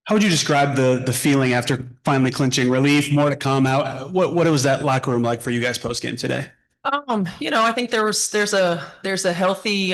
How would you describe the feeling after finally clinching? Relief, more to come out. What was that locker room like for you guys post game today? I think there's a healthy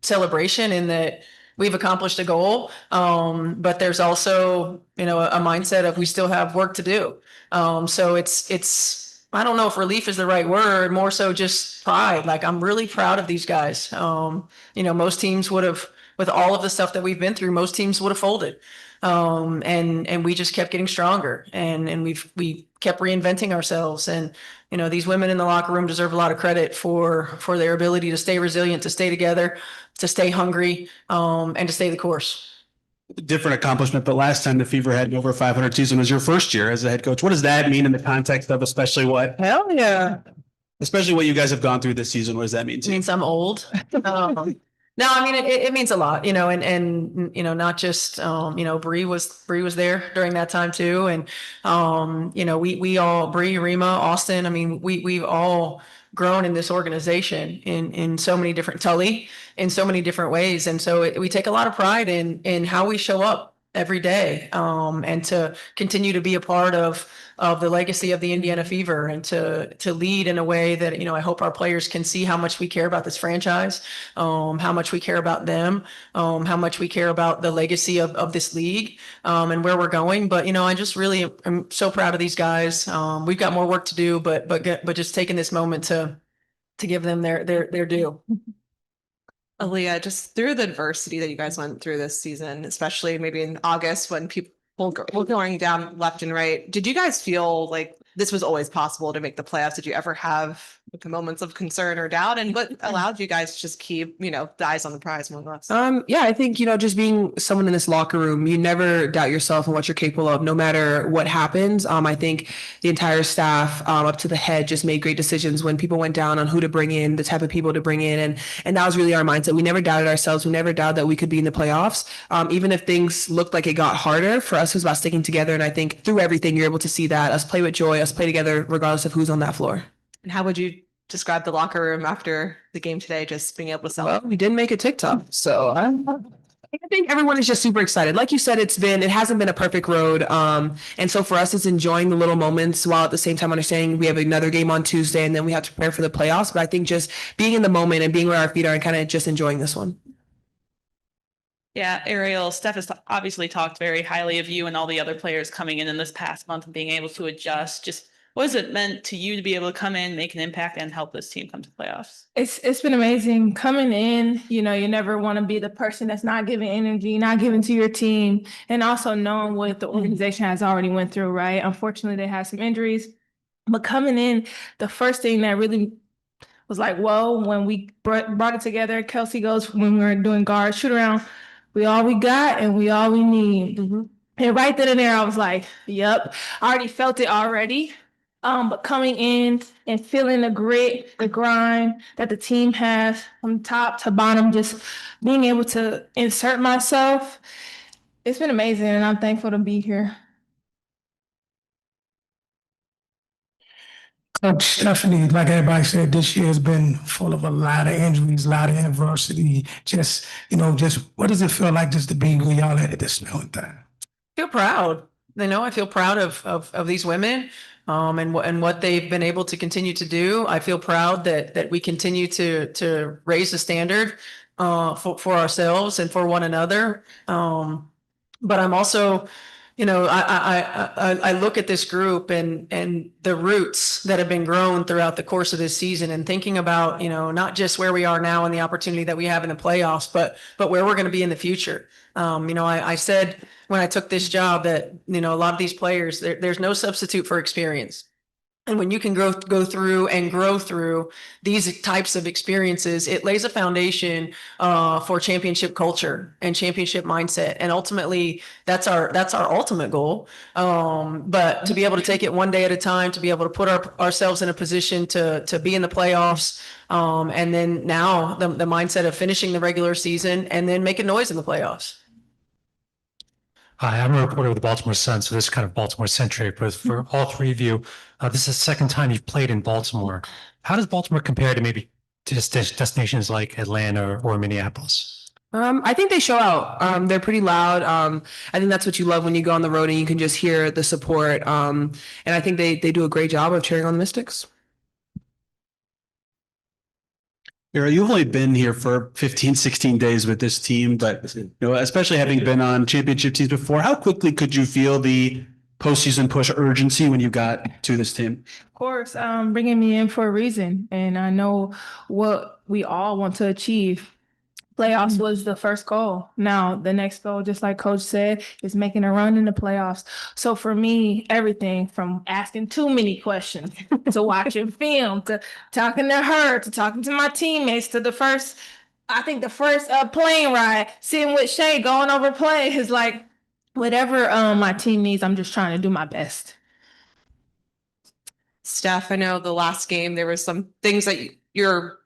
celebration in that we've accomplished a goal. But there's also, a mindset of we still have work to do. So it's I don't know if relief is the right word, more so just pride. Like I'm really proud of these guys. Most teams would have, with all of the stuff that we've been through, most teams would have folded. And we just kept getting stronger, and we kept reinventing ourselves. And these women in the locker room deserve a lot of credit for their ability to stay resilient, to stay together, to stay hungry, and to stay the course. Different accomplishment, but last time the Fever had an over 500 season was your first year as a head coach. What does that mean in the context of Hell yeah. especially what you guys have gone through this season? What does that mean It to you? means I'm old. No, I mean it means a lot, and not just Bree was there during that time too, and we all Bree, Rima, Austin. I mean we've all grown in this organization in so many different Tully in so many different ways, and so we take a lot of pride in how we show up every day, and to continue to be a part of the legacy of the Indiana Fever, and to lead in a way that I hope our players can see how much we care about this franchise, how much we care about them, how much we care about the legacy of this league, and where we're going. But I just really am so proud of these guys. We've got more work to do, but just taking this moment to give them their due. Aaliyah, just through the adversity that you guys went through this season, especially maybe in August when people were going down left and right, did you guys feel like this was always possible to make the playoffs? Did you ever have like, moments of concern or doubt? And what allowed you guys to just keep, the eyes on the prize more or less? Yeah, I think, just being someone in this locker room, you never doubt yourself and what you're capable of, no matter what happens. I think the entire staff, up to the head, just made great decisions when people went down on who to bring in, the type of people to bring in. And that was really our mindset. We never doubted ourselves. We never doubted that we could be in the playoffs. Even if things looked like it got harder, for us, it was about sticking together. And I think through everything, you're able to see that, us play with joy, us play together, regardless of who's on that floor. And how would you describe the locker room after the game today, just being able to sell? Well, we didn't make a TikTok, so I think everyone is just super excited. Like you said, it hasn't been a perfect road. And so for us, it's enjoying the little moments while at the same time understanding we have another game on Tuesday and then we have to prepare for the playoffs. But I think just being in the moment and being where our feet are and kind of just enjoying this one. Yeah, Ariel, Steph has obviously talked very highly of you and all the other players coming in this past month and being able to adjust. Just what has it meant to you to be able to come in, make an impact, and help this team come to playoffs? It's been amazing coming in. You never want to be the person that's not giving energy, not giving to your team, and also knowing what the organization has already went through, right? Unfortunately, they had some injuries, but coming in, the first thing that really was like, whoa, when we brought it together, Kelsey goes, when we were doing guard shoot around, we all we got and we all we need. Mm-hmm. And right then and there, I was like, yep, I already felt it already. But coming in and feeling the grit, the grind that the team has from top to bottom, just being able to insert myself, it's been amazing, and I'm thankful to be here. Coach Stephanie, like everybody said, this year has been full of a lot of injuries, a lot of adversity. Just what does it feel like just to be where y'all at this moment in time? I feel proud. I feel proud of these women, and what they've been able to continue to do. I feel proud that we continue to raise the standard for ourselves and for one another. But I'm also, I look at this group and the roots that have been grown throughout the course of this season, and thinking about, not just where we are now and the opportunity that we have in the playoffs, but where we're going to be in the future. I said when I took this job that, a lot of these players, there's no substitute for experience. And when you can go through and grow through these types of experiences, it lays a foundation for championship culture and championship mindset. And ultimately, that's our ultimate goal. But to be able to take it one day at a time, to be able to put ourselves in a position to be in the playoffs, and then now the mindset of finishing the regular season and then making noise in the playoffs. Hi, I'm a reporter with the Baltimore Sun, so this is kind of Baltimore centric, but for all three of you, this is the second time you've played in Baltimore. How does Baltimore compare to maybe just destinations like Atlanta or Minneapolis? I think they show out. They're pretty loud. I think that's what you love when you go on the road and you can just hear the support. And I think they do a great job of cheering on the Mystics. Ira, you've only been here for 15, 16 days with this team, but especially having been on championship teams before, how quickly could you feel the postseason push urgency when you got to this team? Of course, bringing me in for a reason, and I know what we all want to achieve. Playoffs was the first goal. Now, the next goal, just like Coach said, is making a run in the playoffs. So for me, everything from asking too many questions to watching film to talking to her to talking to my teammates to the first plane ride, sitting with Shay, going over play is like whatever my team needs, I'm just trying to do my best. Steph, I know the last game, there was some things that your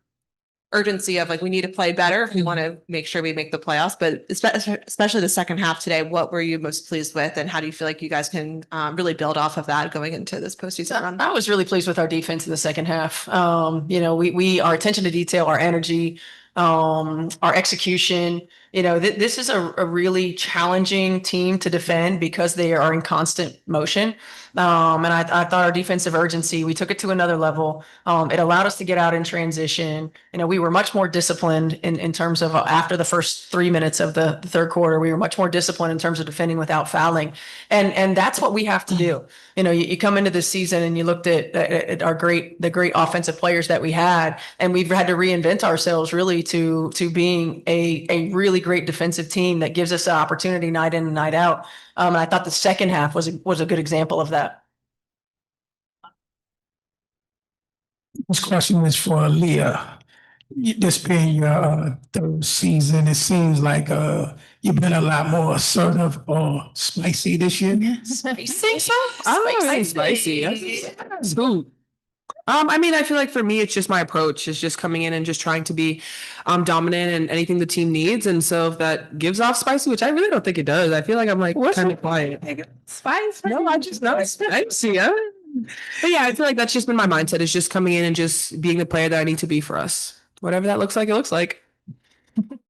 urgency of like, we need to play better if we want to make sure we make the playoffs, but especially the second half today, what were you most pleased with? And how do you feel like you guys can really build off of that going into this postseason run? I was really pleased with our defense in the second half. Our attention to detail, our energy, our execution. This is a really challenging team to defend because they are in constant motion. And I thought our defensive urgency, we took it to another level. It allowed us to get out in transition. We were much more disciplined in terms of after the first 3 minutes of the third quarter, we were much more disciplined in terms of defending without fouling. And that's what we have to do. You come into this season and you looked at the great offensive players that we had, and we've had to reinvent ourselves really to being a really great defensive team that gives us an opportunity night in and night out. And I thought the second half was a good example of that. This question is for Leah. This being your third season, it seems like you've been a lot more assertive or spicy this year. Spicy? Spicy. That's good. I feel like for me, it's just my approach. It's just coming in and just trying to be dominant in anything the team needs. And so if that gives off spicy, which I really don't think it does, I feel like I'm like kind of quiet. Spice? No, I just know spicy. But yeah, I feel like that's just been my mindset, is just coming in and just being the player that I need to be for us. Whatever that looks like, it looks like.